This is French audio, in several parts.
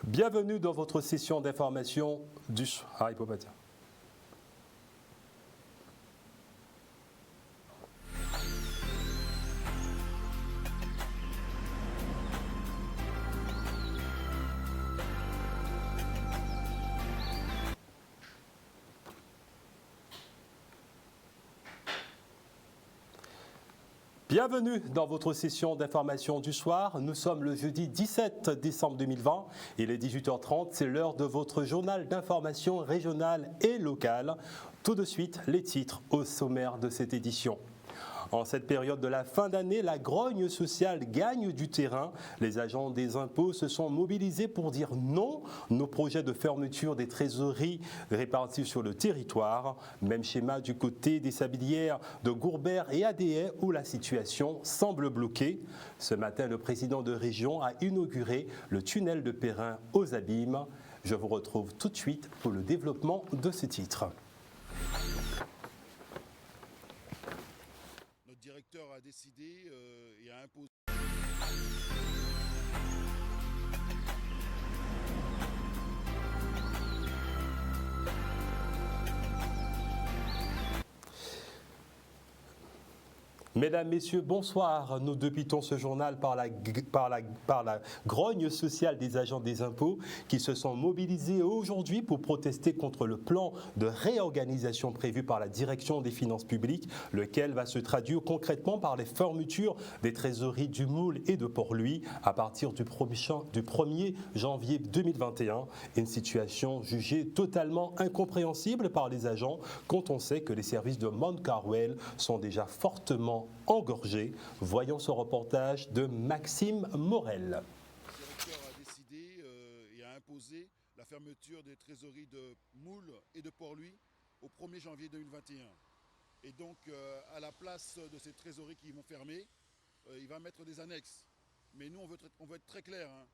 Bienvenue dans votre session d'information du Haripopatia. Bienvenue dans votre session d'information du soir. Nous sommes le jeudi 17 décembre 2020. Il est 18h30. C'est l'heure de votre journal d'information régionale et locale. Tout de suite, les titres au sommaire de cette édition. En cette période de la fin d'année, la grogne sociale gagne du terrain. Les agents des impôts se sont mobilisés pour dire non aux projets de fermeture des trésoreries réparties sur le territoire. Même schéma du côté des sablières de Gourbert et Adéhais où la situation semble bloquée. Ce matin, le président de région a inauguré le tunnel de Perrin aux Abîmes. Je vous retrouve tout de suite pour le développement de ce titre. Notre directeur a décidé et a imposé. Mesdames, Messieurs, bonsoir. Nous débutons ce journal par la grogne sociale des agents des impôts qui se sont mobilisés aujourd'hui pour protester contre le plan de réorganisation prévu par la direction des finances publiques, lequel va se traduire concrètement par les fermetures des trésoreries du Moule et de Port-Louis à partir du 1er janvier 2021. Une situation jugée totalement incompréhensible par les agents quand on sait que les services de Mount Carwell sont déjà fortement engorgé. Voyons ce reportage de Maxime Morel. Le directeur a décidé et a imposé la fermeture des trésoreries de Moule et de Port-Louis au 1er janvier 2021. Et donc, à la place de ces trésoreries qui vont fermer, il va mettre des annexes. Mais nous, on veut être très clair. Hein.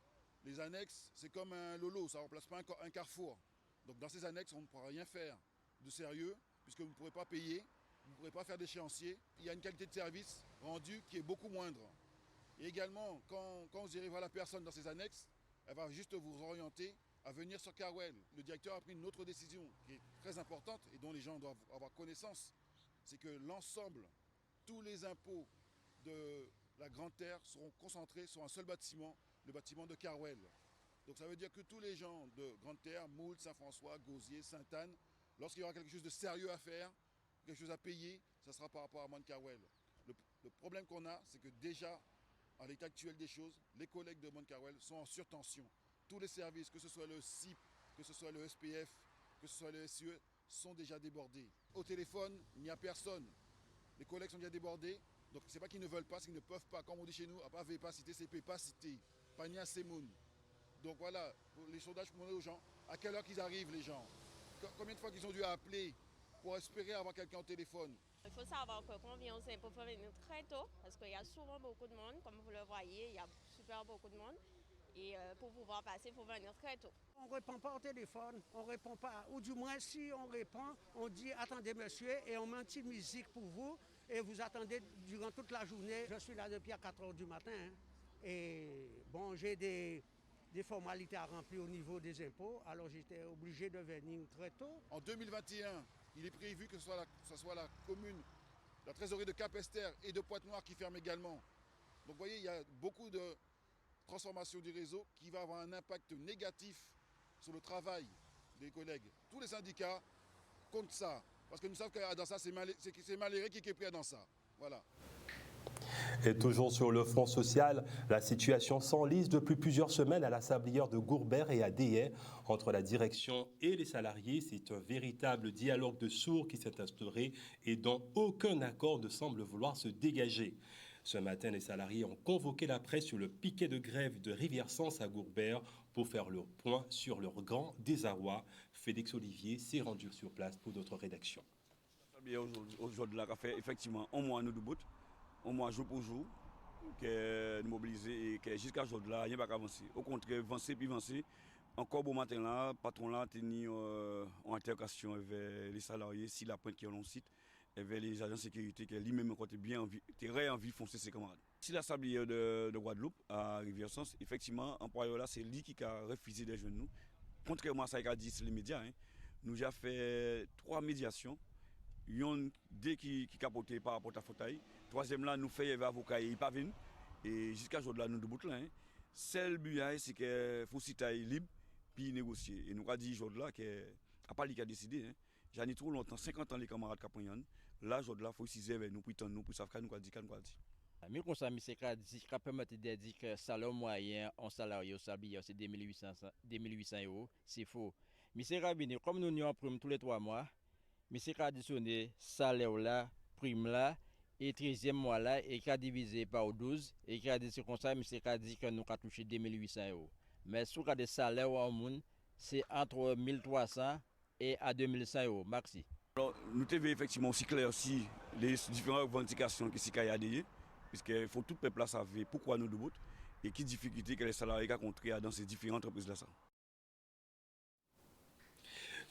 Les annexes, c'est comme un lolo, ça ne remplace pas un carrefour. Donc, dans ces annexes, on ne pourra rien faire de sérieux, puisque vous ne pourrez pas payer. Vous ne pourrez pas faire d'échéancier. Il y a une qualité de service rendue qui est beaucoup moindre. Et également, quand vous irez voir la personne dans ces annexes, elle va juste vous orienter à venir sur Carwell. Le directeur a pris une autre décision qui est très importante et dont les gens doivent avoir connaissance. C'est que l'ensemble, tous les impôts de la Grande Terre seront concentrés sur un seul bâtiment, le bâtiment de Carwell. Donc ça veut dire que tous les gens de Grande Terre, Moule, Saint-François, Gauzier, Sainte-Anne, lorsqu'il y aura quelque chose de sérieux à faire, quelque chose à payer, ça sera par rapport à Mount Carwell. Le problème qu'on a, c'est que déjà, à l'état actuel des choses, les collègues de Mount Carwell sont en surtension. Tous les services, que ce soit le CIP, que ce soit le SPF, que ce soit le SIE, sont déjà débordés. Au téléphone, il n'y a personne. Les collègues sont déjà débordés. Donc c'est pas qu'ils ne veulent pas, c'est qu'ils ne peuvent pas. Comme on dit chez nous, pas pas cité, c'est pas cité. Pania Semoun. Donc voilà, les sondages qu'on donne aux gens, à quelle heure qu'ils arrivent les gens, combien de fois qu'ils ont dû appeler pour espérer avoir quelqu'un au téléphone. Il faut savoir que quand on vient aux impôts, il faut venir très tôt parce qu'il y a souvent beaucoup de monde. Comme vous le voyez, il y a super beaucoup de monde. Et pour pouvoir passer, il faut venir très tôt. On ne répond pas au téléphone, on ne répond pas. Ou du moins, si on répond, on dit « Attendez monsieur » et on met une petite musique pour vous et vous attendez durant toute la journée. Je suis là depuis à 4 h du matin. Hein. Et bon, j'ai des formalités à remplir au niveau des impôts. Alors j'étais obligé de venir très tôt. En 2021, il est prévu que ce soit la commune, la trésorerie de Cap-Esther et de Pointe-Noire qui ferme également. Donc vous voyez, il y a beaucoup de transformation du réseau qui va avoir un impact négatif sur le travail des collègues. Tous les syndicats comptent ça. Parce que nous savons que dans ça, c'est Maléré qui est pris dans ça. Voilà. Et toujours sur le front social, la situation s'enlise depuis plusieurs semaines à la sablière de Gourbert et à Adéhais. Entre la direction et les salariés, c'est un véritable dialogue de sourds qui s'est instauré et dont aucun accord ne semble vouloir se dégager. Ce matin, les salariés ont convoqué la presse sur le piquet de grève de Rivière-Sens à Gourbert pour faire le point sur leur grand désarroi. Félix Olivier s'est rendu sur place pour notre rédaction. Aujourd'hui, là, fait effectivement un mois nous debout, un mois jour pour jour, que nous mobiliser et que jusqu'à aujourd'hui là, rien n'a pas avancé. Au contraire, avancer puis avancer. Encore bon matin là, patron là a tenu en intercation avec les salariés, si la pointe qui est dans le site, avec les agents de sécurité qui lui-même côté bien envie, très envie de foncer ses camarades. Si la sablière de Guadeloupe à Rivière-Sens, effectivement, employeur là, c'est lui qui a refusé de joindre nous. Contrairement à ce qu'a dit les médias, hein, nous avons fait 3 médiations. Une deux qui capotait par rapport à fauteuil. Troisième là, nous faisons avocat et il pas venu. Et jusqu'à aujourd'hui, nous debout là. Seul but, c'est que faut citer libre puis négocier. Et nous avons dit aujourd'hui là que à part lui qui a décidé. J'en ai trop longtemps, 50 ans les camarades Capoyan. Là aujourd'hui là, faut s'y avec nous, puis nous, pour savoir qu'on dit. Mais comme ça, M. Kadi, quand permet de dire que le salaire moyen en salarié au sablier, c'est 2800 €, c'est faux. M. Rabini, comme nous nous en prime tous les 3 mois, M. Kadi sonne salaire là, prime là, et 13e mois là, et qui a divisé par 12, et qui a dit c'est comme ça, M. Kadi que nous avons touché 2800 €. Mais sur le salaire au monde, c'est entre 1300 et à 2100 €. Merci. Alors, nous devons effectivement aussi clair aussi les différentes revendications que Sika a dit. Puisqu'il faut tout le peuple savoir pourquoi nous debout et quelles difficultés que les salariés ont rencontrées dans ces différentes entreprises-là.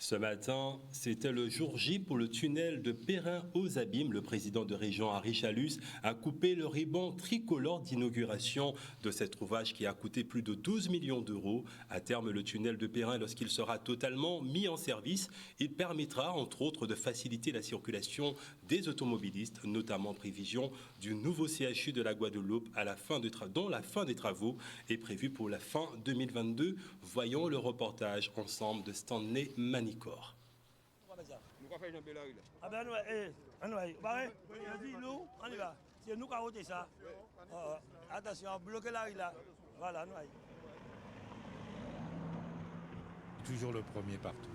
Ce matin, c'était le jour J pour le tunnel de Perrin aux Abîmes. Le président de région, Henri Chalus, a coupé le ruban tricolore d'inauguration de cet ouvrage qui a coûté plus de 12 millions d'euros. À terme, le tunnel de Perrin, lorsqu'il sera totalement mis en service, il permettra, entre autres, de faciliter la circulation des automobilistes, notamment en prévision du nouveau CHU de la Guadeloupe, dont la fin des travaux est prévue pour la fin 2022. Voyons le reportage ensemble de Stanley Manicor. Ah ben nous, on y va. C'est nous qui avons ôté ça. Attention, bloquez la rue là. Voilà, nous. Toujours le premier partout.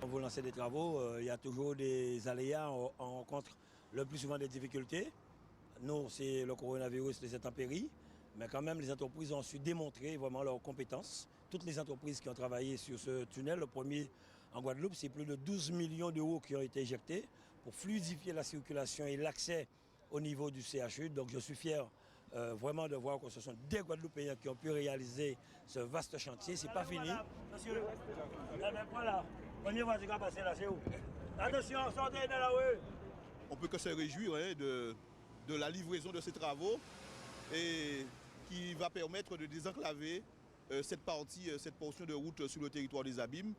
On veut lancer des travaux, il y a toujours des aléas, on rencontre le plus souvent des difficultés. Nous, c'est le coronavirus, les intempéries, mais quand même les entreprises ont su démontrer vraiment leurs compétences. Toutes les entreprises qui ont travaillé sur ce tunnel, le premier en Guadeloupe, c'est plus de 12 millions d'euros qui ont été injectés pour fluidifier la circulation et l'accès au niveau du CHU. Donc je suis fier vraiment de voir que ce sont des Guadeloupéens qui ont pu réaliser ce vaste chantier. C'est pas fini. Monsieur, voilà. Premier voiture qui a passé là, c'est où? Attention, sortez de la rue. On peut que se réjouir de la livraison de ces travaux et qui va permettre de désenclaver cette portion de route sur le territoire des Abîmes.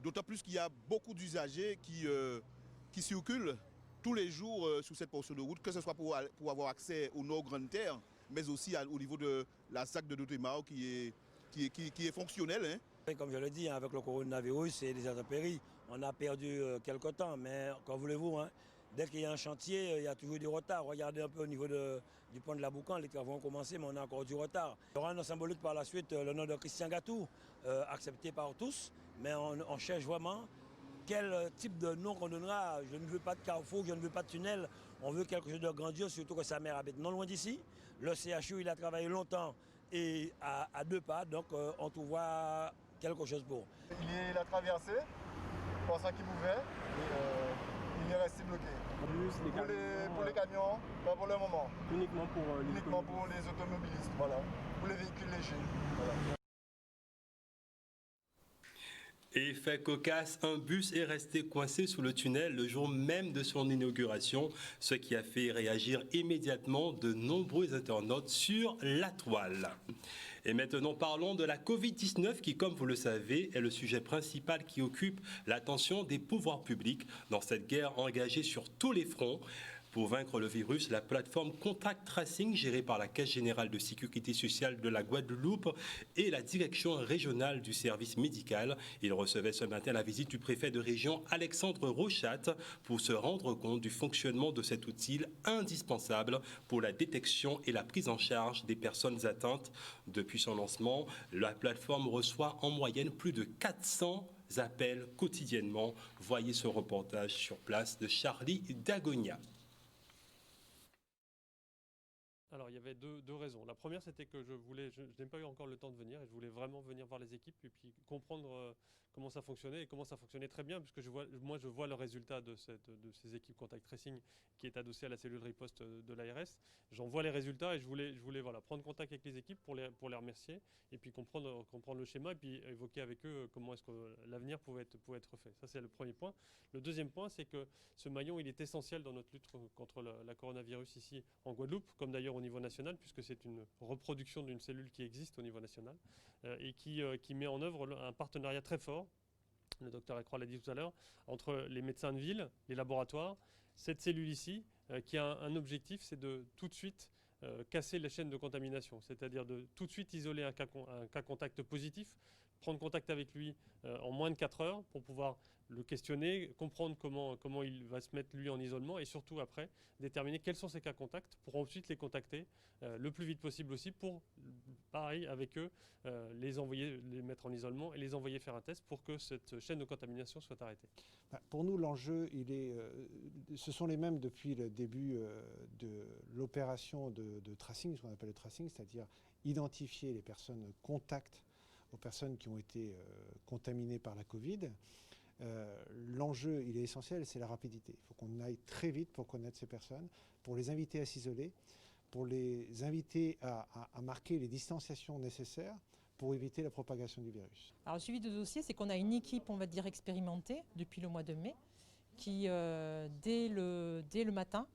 D'autant plus qu'il y a beaucoup d'usagers qui circulent tous les jours sur cette portion de route, que ce soit pour avoir accès au Nord Grande Terre, mais aussi au niveau de la SAC de Dotemao qui est fonctionnelle. Comme je le dis, avec le coronavirus et les intempéries, on a perdu quelque temps, mais comme voulez-vous, dès qu'il y a un chantier, il y a toujours du retard. Regardez un peu au niveau du pont de la Boucan, les travaux ont commencé, mais on a encore du retard. Il y aura un nom symbolique par la suite, le nom de Christian Gatou, accepté par tous, mais on cherche vraiment quel type de nom qu'on donnera. Je ne veux pas de carrefour, je ne veux pas de tunnel, on veut quelque chose de grandiose, surtout que sa mère habite non loin d'ici. Le CHU, il a travaillé longtemps et à 2 pas, donc on trouvera quelque chose pour. Il a traversé, pensant qu'il pouvait, il est resté bloqué. Pour les camions, pas pour le moment. Uniquement pour les automobilistes, voilà. Pour les véhicules légers. Voilà. Effet cocasse, un bus est resté coincé sous le tunnel le jour même de son inauguration, ce qui a fait réagir immédiatement de nombreux internautes sur la toile. Et maintenant, parlons de la Covid-19 qui, comme vous le savez, est le sujet principal qui occupe l'attention des pouvoirs publics dans cette guerre engagée sur tous les fronts. Pour vaincre le virus, la plateforme Contact Tracing, gérée par la Caisse générale de sécurité sociale de la Guadeloupe et la direction régionale du service médical. Il recevait ce matin la visite du préfet de région Alexandre Rochat pour se rendre compte du fonctionnement de cet outil indispensable pour la détection et la prise en charge des personnes atteintes. Depuis son lancement, la plateforme reçoit en moyenne plus de 400 appels quotidiennement. Voyez ce reportage sur place de Charlie Dagonia. Alors il y avait deux raisons. La première, c'était que je n'ai pas eu encore le temps de venir et je voulais vraiment venir voir les équipes et puis comprendre comment ça fonctionnait et comment ça fonctionnait très bien, puisque je vois le résultat de ces équipes Contact Tracing qui est adossée à la cellule riposte de l'ARS. J'en vois les résultats et je voulais voilà, prendre contact avec les équipes pour les remercier et puis comprendre le schéma et puis évoquer avec eux comment est-ce que l'avenir pouvait être fait. Ça, c'est le premier point. Le deuxième point, c'est que ce maillon, il est essentiel dans notre lutte contre la coronavirus ici en Guadeloupe, comme d'ailleurs au niveau national, puisque c'est une reproduction d'une cellule qui existe au niveau national et qui met en œuvre un partenariat très fort, le docteur Lacroix l'a dit tout à l'heure, entre les médecins de ville, les laboratoires, cette cellule ici, qui a un objectif, c'est de tout de suite casser les chaînes de contamination, c'est-à-dire de tout de suite isoler un cas contact positif, prendre contact avec lui en moins de 4 heures pour pouvoir le questionner, comprendre comment il va se mettre lui en isolement et surtout après déterminer quels sont ses cas contacts pour ensuite les contacter le plus vite possible aussi pour, pareil avec eux, les mettre en isolement et les envoyer faire un test pour que cette chaîne de contamination soit arrêtée. Pour nous, l'enjeu, ce sont les mêmes depuis le début de l'opération de tracing, ce qu'on appelle le tracing, c'est-à-dire identifier les personnes contacts aux personnes qui ont été contaminées par la Covid. L'enjeu, il est essentiel, c'est la rapidité. Il faut qu'on aille très vite pour connaître ces personnes, pour les inviter à s'isoler, pour les inviter à marquer les distanciations nécessaires pour éviter la propagation du virus. Alors, le suivi de dossier, c'est qu'on a une équipe, on va dire, expérimentée depuis le mois de mai, qui, dès le matin,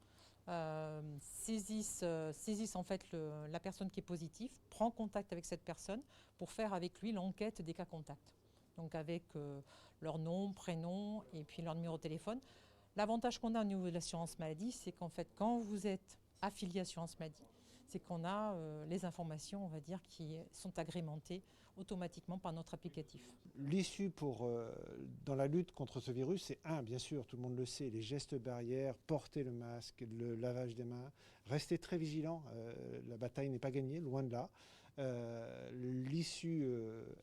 saisissent en fait la personne qui est positive, prend contact avec cette personne pour faire avec lui l'enquête des cas contacts. Donc avec leur nom, prénom et puis leur numéro de téléphone. L'avantage qu'on a au niveau de l'assurance maladie, c'est qu'en fait, quand vous êtes affilié à l'assurance maladie, c'est qu'on a les informations, on va dire, qui sont agrémentées automatiquement par notre applicatif. L'issue dans la lutte contre ce virus, c'est bien sûr, tout le monde le sait, les gestes barrières, porter le masque, le lavage des mains, rester très vigilant. La bataille n'est pas gagnée, loin de là. L'issue,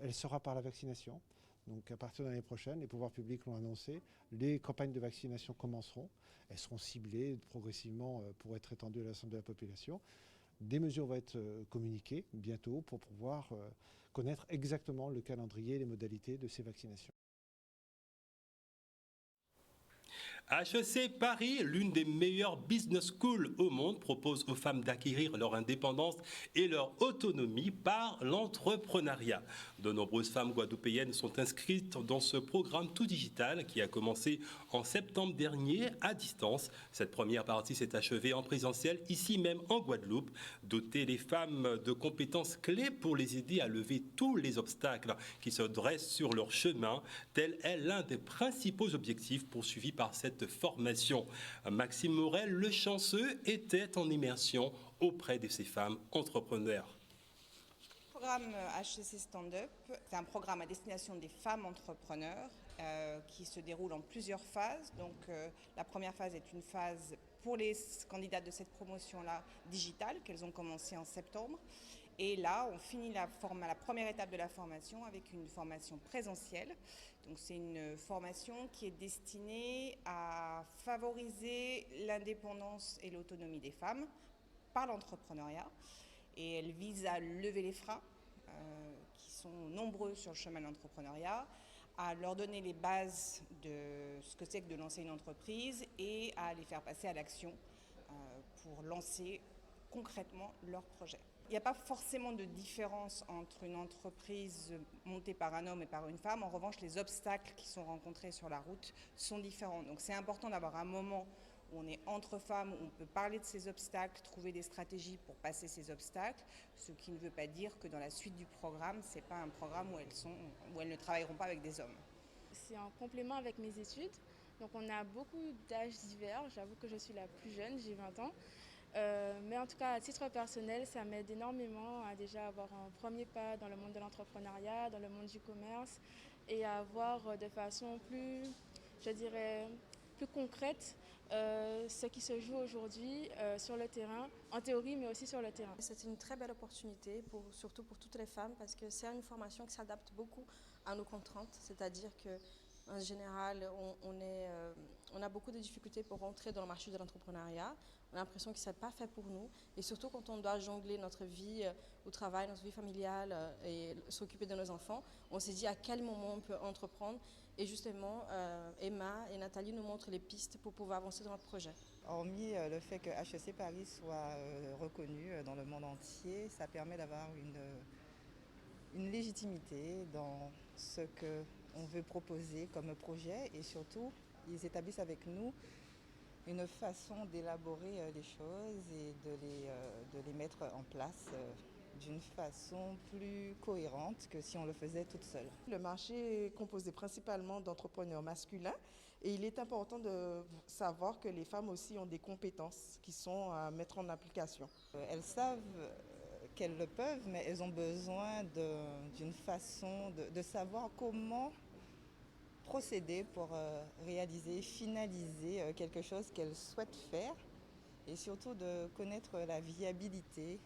elle sera par la vaccination. Donc à partir de l'année prochaine, les pouvoirs publics l'ont annoncé, les campagnes de vaccination commenceront. Elles seront ciblées progressivement pour être étendues à l'ensemble de la population. Des mesures vont être communiquées bientôt pour pouvoir connaître exactement le calendrier et les modalités de ces vaccinations. HEC Paris, l'une des meilleures business schools au monde, propose aux femmes d'acquérir leur indépendance et leur autonomie par l'entrepreneuriat. De nombreuses femmes guadeloupéennes sont inscrites dans ce programme tout digital qui a commencé en septembre dernier à distance. Cette première partie s'est achevée en présentiel, ici même en Guadeloupe. Doter les femmes de compétences clés pour les aider à lever tous les obstacles qui se dressent sur leur chemin, tel est l'un des principaux objectifs poursuivis par cette formation. Maxime Morel, le chanceux, était en immersion auprès de ces femmes entrepreneurs. Le programme HEC Stand Up, c'est un programme à destination des femmes entrepreneurs qui se déroule en plusieurs phases. Donc la première phase est une phase pour les candidates de cette promotion-là digitale qu'elles ont commencé en septembre. Et là, on finit la première étape de la formation avec une formation présentielle. Donc c'est une formation qui est destinée à favoriser l'indépendance et l'autonomie des femmes par l'entrepreneuriat. Et elle vise à lever les freins, qui sont nombreux sur le chemin de l'entrepreneuriat, à leur donner les bases de ce que c'est que de lancer une entreprise et à les faire passer à l'action pour lancer concrètement leur projet. Il n'y a pas forcément de différence entre une entreprise montée par un homme et par une femme. En revanche, les obstacles qui sont rencontrés sur la route sont différents. Donc c'est important d'avoir un moment où on est entre femmes, où on peut parler de ces obstacles, trouver des stratégies pour passer ces obstacles, ce qui ne veut pas dire que dans la suite du programme, ce n'est pas un programme où elles ne travailleront pas avec des hommes. C'est en complément avec mes études. Donc on a beaucoup d'âges divers. J'avoue que je suis la plus jeune, j'ai 20 ans. Mais en tout cas, à titre personnel, ça m'aide énormément à déjà avoir un premier pas dans le monde de l'entrepreneuriat, dans le monde du commerce et à voir de façon plus, je dirais, plus concrète ce qui se joue aujourd'hui sur le terrain, en théorie mais aussi sur le terrain. C'est une très belle opportunité, surtout pour toutes les femmes, parce que c'est une formation qui s'adapte beaucoup à nos contraintes, c'est-à-dire que En général, on a beaucoup de difficultés pour rentrer dans le marché de l'entrepreneuriat. On a l'impression que ce n'est pas fait pour nous. Et surtout quand on doit jongler notre vie au travail, notre vie familiale et s'occuper de nos enfants, on s'est dit à quel moment on peut entreprendre. Et justement, Emma et Nathalie nous montrent les pistes pour pouvoir avancer dans notre projet. Hormis le fait que HEC Paris soit reconnu dans le monde entier, ça permet d'avoir une légitimité dans ce qu'on veut proposer comme projet et surtout, ils établissent avec nous une façon d'élaborer les choses et de les mettre en place d'une façon plus cohérente que si on le faisait toute seule. Le marché est composé principalement d'entrepreneurs masculins et il est important de savoir que les femmes aussi ont des compétences qui sont à mettre en application. Elles savent qu'elles le peuvent, mais elles ont besoin d'une façon de savoir comment procéder pour réaliser, finaliser quelque chose qu'elles souhaitent faire et surtout de connaître la viabilité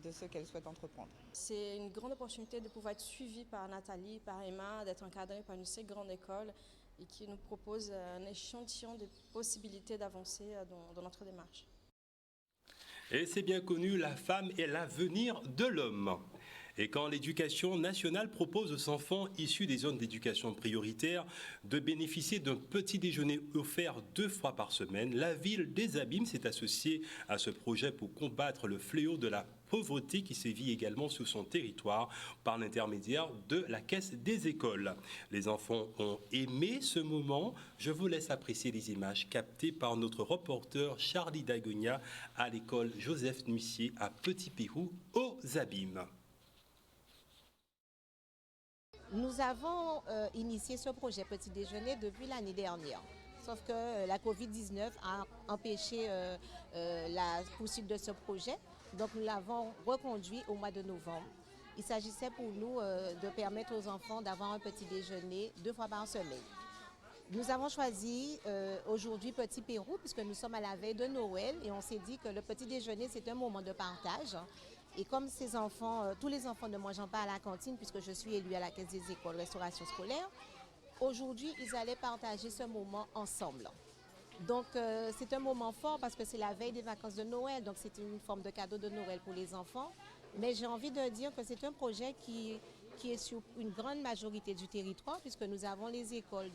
de ce qu'elles souhaitent entreprendre. C'est une grande opportunité de pouvoir être suivie par Nathalie, par Emma, d'être encadrée par une si grande école et qui nous propose un échantillon de possibilités d'avancer dans notre démarche. Et c'est bien connu, la femme est l'avenir de l'homme. Et quand l'éducation nationale propose aux enfants issus des zones d'éducation prioritaire de bénéficier d'un petit déjeuner offert 2 fois par semaine, la ville des Abîmes s'est associée à ce projet pour combattre le fléau de la pauvreté qui sévit également sur son territoire par l'intermédiaire de la caisse des écoles. Les enfants ont aimé ce moment. Je vous laisse apprécier les images captées par notre reporter Charlie Dagonia à l'école Joseph Nuissier à Petit-Pérou aux Abîmes. Nous avons initié ce projet Petit Déjeuner depuis l'année dernière. Sauf que la Covid-19 a empêché la poursuite de ce projet. Donc nous l'avons reconduit au mois de novembre. Il s'agissait pour nous de permettre aux enfants d'avoir un petit déjeuner 2 fois par semaine. Nous avons choisi aujourd'hui Petit Pérou puisque nous sommes à la veille de Noël et on s'est dit que le petit déjeuner c'est un moment de partage. Et comme ces enfants, tous les enfants ne mangent pas à la cantine puisque je suis élue à la caisse des écoles restauration scolaire, aujourd'hui ils allaient partager ce moment ensemble. Donc c'est un moment fort parce que c'est la veille des vacances de Noël, donc c'est une forme de cadeau de Noël pour les enfants. Mais j'ai envie de dire que c'est un projet qui est sur une grande majorité du territoire puisque nous avons les écoles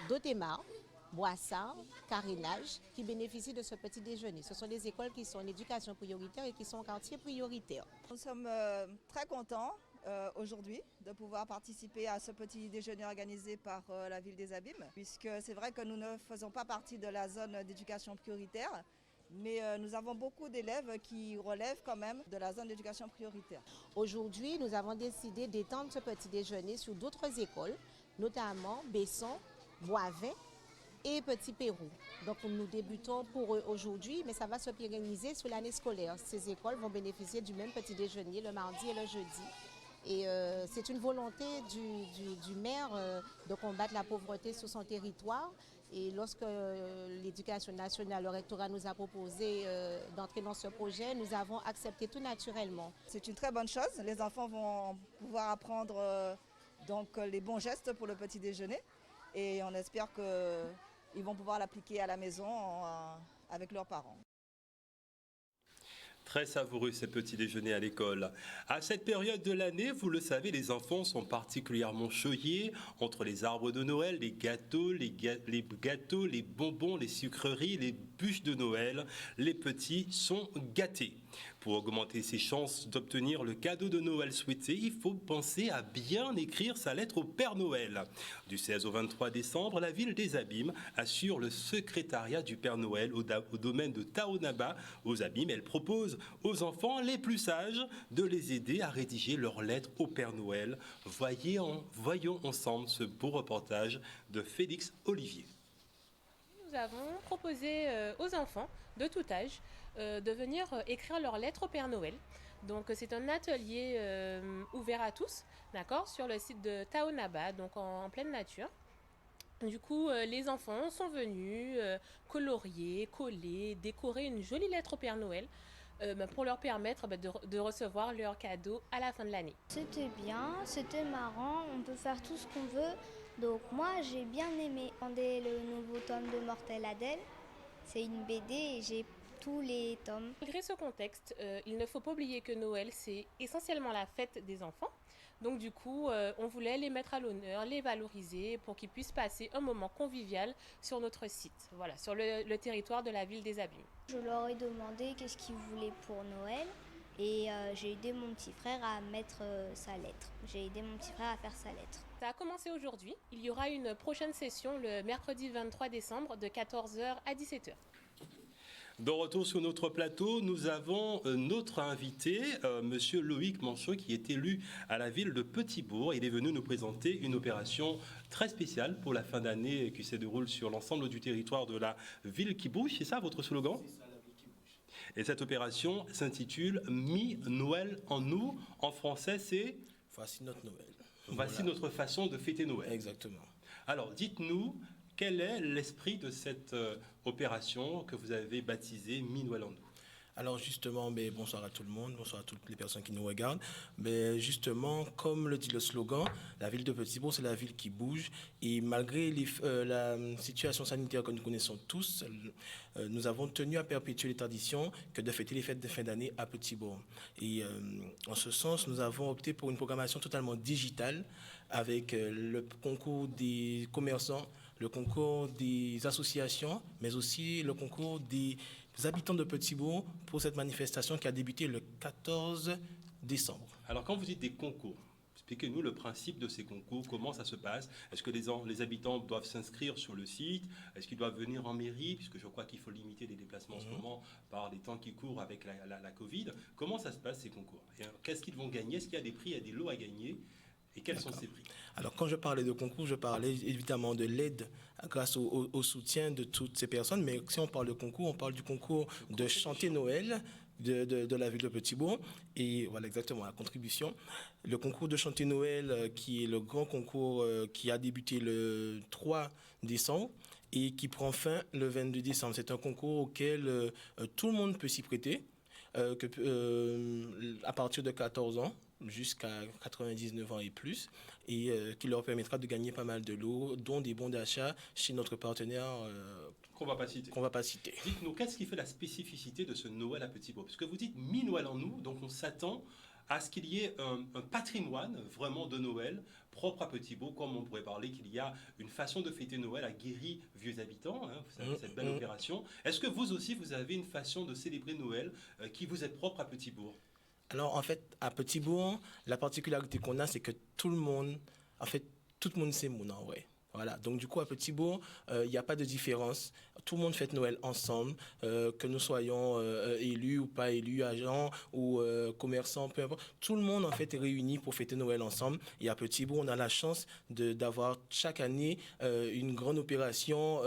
d'Othémar, Boissard, Carénage, qui bénéficient de ce petit déjeuner. Ce sont des écoles qui sont en éducation prioritaire et qui sont en quartier prioritaire. Nous sommes très contents aujourd'hui de pouvoir participer à ce petit déjeuner organisé par la ville des Abîmes, puisque c'est vrai que nous ne faisons pas partie de la zone d'éducation prioritaire, mais nous avons beaucoup d'élèves qui relèvent quand même de la zone d'éducation prioritaire. Aujourd'hui, nous avons décidé d'étendre ce petit déjeuner sur d'autres écoles, notamment Besson, Boivin et Petit Pérou. Donc nous débutons pour eux aujourd'hui, mais ça va se pérenniser sur l'année scolaire. Ces écoles vont bénéficier du même petit déjeuner le mardi et le jeudi. Et c'est une volonté du maire de combattre la pauvreté sur son territoire. Et lorsque l'éducation nationale, le rectorat nous a proposé d'entrer dans ce projet, nous avons accepté tout naturellement. C'est une très bonne chose. Les enfants vont pouvoir apprendre donc, les bons gestes pour le petit déjeuner. Et on espère qu'ils vont pouvoir l'appliquer à la maison avec leurs parents. Très savoureux ces petits déjeuners à l'école. À cette période de l'année, vous le savez, les enfants sont particulièrement choyés entre les arbres de Noël, les gâteaux, les bonbons, les sucreries, les bûches de Noël. Les petits sont gâtés. Pour augmenter ses chances d'obtenir le cadeau de Noël souhaité, il faut penser à bien écrire sa lettre au Père Noël. Du 16 au 23 décembre, la ville des Abîmes assure le secrétariat du Père Noël au domaine de Taonaba aux Abîmes. Elle propose aux enfants les plus sages de les aider à rédiger leurs lettres au Père Noël. Voyons ensemble ce beau reportage de Félix Olivier. Nous avons proposé aux enfants de tout âge de venir écrire leurs lettres au Père Noël. Donc c'est un atelier ouvert à tous, d'accord, sur le site de Taonaba, donc en pleine nature. Du coup, les enfants sont venus colorier, coller, décorer une jolie lettre au Père Noël pour leur permettre de recevoir leurs cadeaux à la fin de l'année. C'était bien, c'était marrant, on peut faire tout ce qu'on veut. Donc moi j'ai bien aimé. Regardez le nouveau tome de Mortel Adèle, c'est une BD et j'ai tous les tomes. Malgré ce contexte, il ne faut pas oublier que Noël c'est essentiellement la fête des enfants. Donc du coup, on voulait les mettre à l'honneur, les valoriser pour qu'ils puissent passer un moment convivial sur notre site, voilà, sur le territoire de la ville des Abîmes. Je leur ai demandé qu'est-ce qu'ils voulaient pour Noël et j'ai aidé mon petit frère à mettre sa lettre. J'ai aidé mon petit frère à faire sa lettre. Ça a commencé aujourd'hui. Il y aura une prochaine session le mercredi 23 décembre de 14h à 17h. De retour sur notre plateau, nous avons notre invité, Monsieur Loïc Manchot, qui est élu à la ville de Petit-Bourg. Il est venu nous présenter une opération très spéciale pour la fin d'année qui se déroule sur l'ensemble du territoire de la ville qui bouge. C'est ça votre slogan ? C'est ça, la ville qui bouge. Et cette opération s'intitule Mi-Noël en nous. En français, c'est ? Voici notre Noël. Voici notre façon de fêter Noël. Exactement. Alors, dites-nous, quel est l'esprit de cette opération que vous avez baptisée Mi-Noël en nous? Alors justement, bonsoir à tout le monde, bonsoir à toutes les personnes qui nous regardent. Justement, comme le dit le slogan, la ville de Petit-Bourg, c'est la ville qui bouge. Et malgré la situation sanitaire que nous connaissons tous, nous avons tenu à perpétuer les traditions que de fêter les fêtes de fin d'année à Petit-Bourg. Et en ce sens, nous avons opté pour une programmation totalement digitale avec le concours des commerçants, le concours des associations, mais aussi le concours des habitants de Petit-Bourg pour cette manifestation qui a débuté le 14 décembre. Alors quand vous dites des concours, expliquez-nous le principe de ces concours, comment ça se passe. Est-ce que les habitants doivent s'inscrire sur le site? Est-ce qu'ils doivent venir en mairie? Puisque je crois qu'il faut limiter les déplacements en ce moment par les temps qui courent avec la Covid. Comment ça se passe ces concours? Qu'est-ce qu'ils vont gagner? Est-ce qu'il y a des prix, il y a des lots à gagner? Et quels sont ces prix? Alors, quand je parlais de concours, je parlais évidemment de l'aide grâce au soutien de toutes ces personnes. Mais si on parle de concours, on parle du concours de chanter Noël de la ville de Petit-Bourg. Et voilà exactement la contribution. Le concours de chanter Noël, qui est le grand concours qui a débuté le 3 décembre et qui prend fin le 22 décembre. C'est un concours auquel tout le monde peut s'y prêter, à partir de 14 ans. Jusqu'à 99 ans et plus, et qui leur permettra de gagner pas mal de lots, dont des bons d'achat chez notre partenaire qu'on va pas citer. Dites-nous, qu'est-ce qui fait la spécificité de ce Noël à Petit-Bourg? Parce que vous dites mi-Noël en nous, donc on s'attend à ce qu'il y ait un patrimoine vraiment de Noël propre à Petit-Bourg, comme on pourrait parler qu'il y a une façon de fêter Noël à Guéry, vieux habitants, vous savez, cette belle opération. Est-ce que vous aussi, vous avez une façon de célébrer Noël qui vous est propre à Petit-Bourg? Alors, en fait, à Petit-Bourg, la particularité qu'on a, c'est que tout le monde c'est mon en vrai. Voilà. Donc, du coup, à Petit-Bourg, il n'y a pas de différence. Tout le monde fête Noël ensemble, que nous soyons élus ou pas élus, agents ou commerçants, peu importe. Tout le monde, en fait, est réuni pour fêter Noël ensemble. Et à Petit-Bourg, on a la chance d'avoir chaque année une grande opération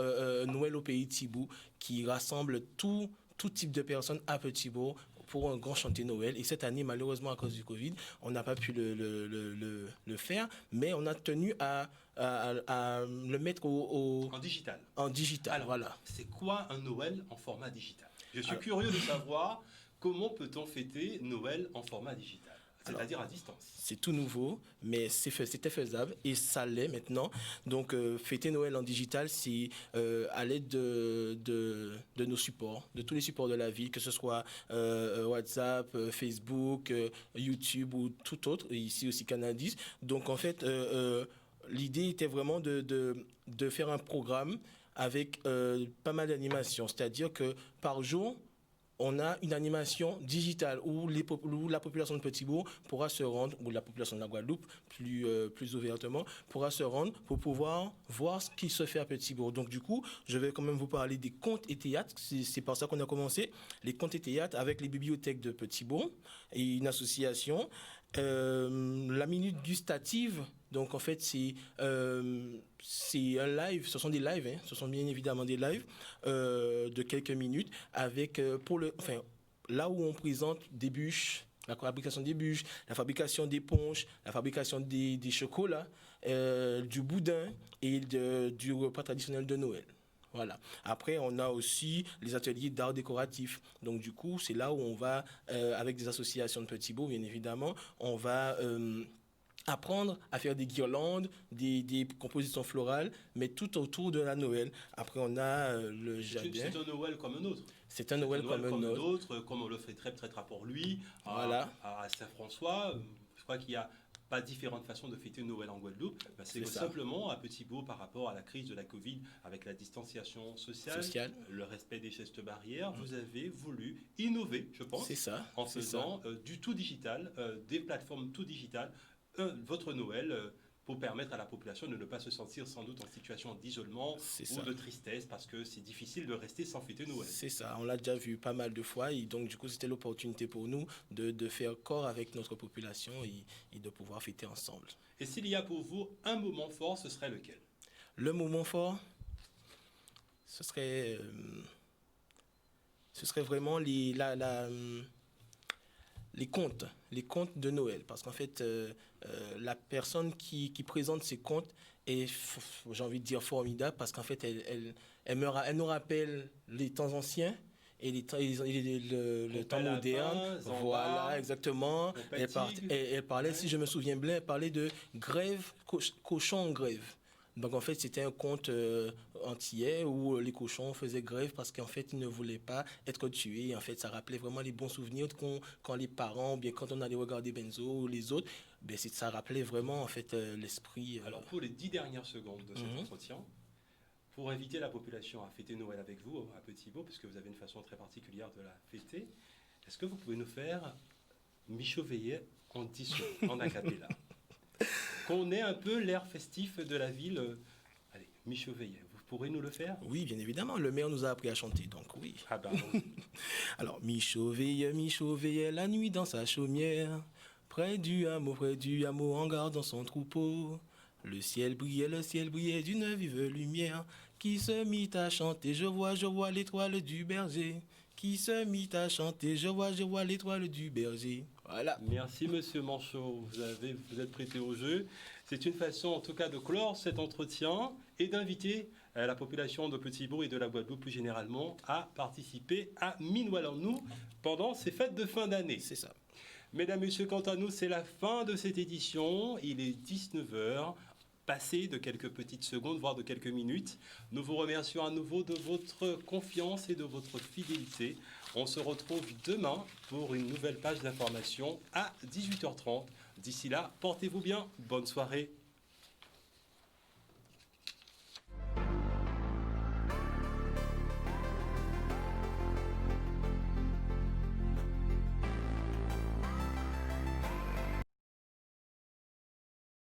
Noël au pays de Tibou qui rassemble tout type de personnes à Petit-Bourg pour un grand chantier Noël. Et cette année, malheureusement, à cause du Covid, on n'a pas pu le faire, mais on a tenu à le mettre en digital. En digital, alors, voilà. C'est quoi un Noël en format digital? Je suis curieux de savoir comment peut-on fêter Noël en format digital, c'est-à-dire à distance. C'est tout nouveau, mais c'était faisable et ça l'est maintenant. Donc, fêter Noël en digital, c'est à l'aide de nos supports, de tous les supports de la ville, que ce soit WhatsApp, Facebook, YouTube ou tout autre, et ici aussi Canadis. Donc, en fait, l'idée était vraiment de faire un programme avec pas mal d'animations. C'est-à-dire que par jour, on a une animation digitale où la population de Petit-Bourg pourra se rendre, ou la population de la Guadeloupe plus ouvertement, pourra se rendre pour pouvoir voir ce qui se fait à Petit-Bourg. Donc du coup, je vais quand même vous parler des contes et théâtres. C'est par ça qu'on a commencé. Les contes et théâtres avec les bibliothèques de Petit-Bourg et une association. La minute gustative, donc en fait c'est un live, ce sont des lives, ce sont bien évidemment des lives de quelques minutes avec là où on présente des bûches, la fabrication des bûches, la fabrication des ponches, la fabrication des chocolats, du boudin et du repas traditionnel de Noël. Voilà. Après, on a aussi les ateliers d'art décoratif. Donc, du coup, c'est là où on va, avec des associations de Petit Bourg, bien évidemment, on va apprendre à faire des guirlandes, des compositions florales, mais tout autour de la Noël. Après, on a le jardin. C'est un Noël comme un autre. C'est un Noël comme un autre. Comme on le fait très pour lui, voilà. À Saint-François. Je crois qu'il y a pas différentes façons de fêter Noël en Guadeloupe. C'est simplement à Petit Bourg par rapport à la crise de la Covid, avec la distanciation sociale. Le respect des gestes barrières. Vous avez voulu innover, je pense, en faisant du tout digital, des plateformes tout digitales, votre Noël, pour permettre à la population de ne pas se sentir sans doute en situation d'isolement ou de tristesse, parce que c'est difficile de rester sans fêter Noël. C'est ça, on l'a déjà vu pas mal de fois, et donc du coup c'était l'opportunité pour nous de faire corps avec notre population et de pouvoir fêter ensemble. Et s'il y a pour vous un moment fort, ce serait lequel? Le moment fort, ce serait vraiment les contes de Noël, parce qu'en fait la personne qui présente ces contes est, j'ai envie de dire, formidable, parce qu'en fait elle nous rappelle les temps anciens et le temps moderne. Voilà, exactement. Elle parlait, si je me souviens bien, elle parlait de grève, cochon en grève. Donc en fait, c'était un conte antillais où les cochons faisaient grève parce qu'en fait, ils ne voulaient pas être tués. En fait, ça rappelait vraiment les bons souvenirs quand les parents, ou bien quand on allait regarder Benzo ou les autres, ben, ça rappelait vraiment en fait l'esprit. Alors pour les 10 dernières secondes de cet entretien, pour inviter la population à fêter Noël avec vous à Petit Bourg, parce que vous avez une façon très particulière de la fêter, est-ce que vous pouvez nous faire Michaud Veillet en 10 secondes, en acapella? Qu'on ait un peu l'air festif de la ville. Allez, Michaud Veillet, vous pourrez nous le faire? Oui, bien évidemment, le maire nous a appris à chanter, donc oui. Ah ben, alors, Michaud Veillet, la nuit dans sa chaumière, près du hameau, en garde dans son troupeau. Le ciel brillait d'une vive lumière, qui se mit à chanter, je vois l'étoile du berger. Qui se mit à chanter, je vois l'étoile du berger. Voilà. Merci Monsieur Manchot, vous êtes prêté au jeu. C'est une façon en tout cas de clore cet entretien et d'inviter la population de Petit Bourg et de la Guadeloupe plus généralement à participer à Minoël en nous pendant ces fêtes de fin d'année. C'est ça. Mesdames, Messieurs, quant à nous, c'est la fin de cette édition. Il est 19h. Passé de quelques petites secondes, voire de quelques minutes. Nous vous remercions à nouveau de votre confiance et de votre fidélité. On se retrouve demain pour une nouvelle page d'information à 18h30. D'ici là, portez-vous bien. Bonne soirée.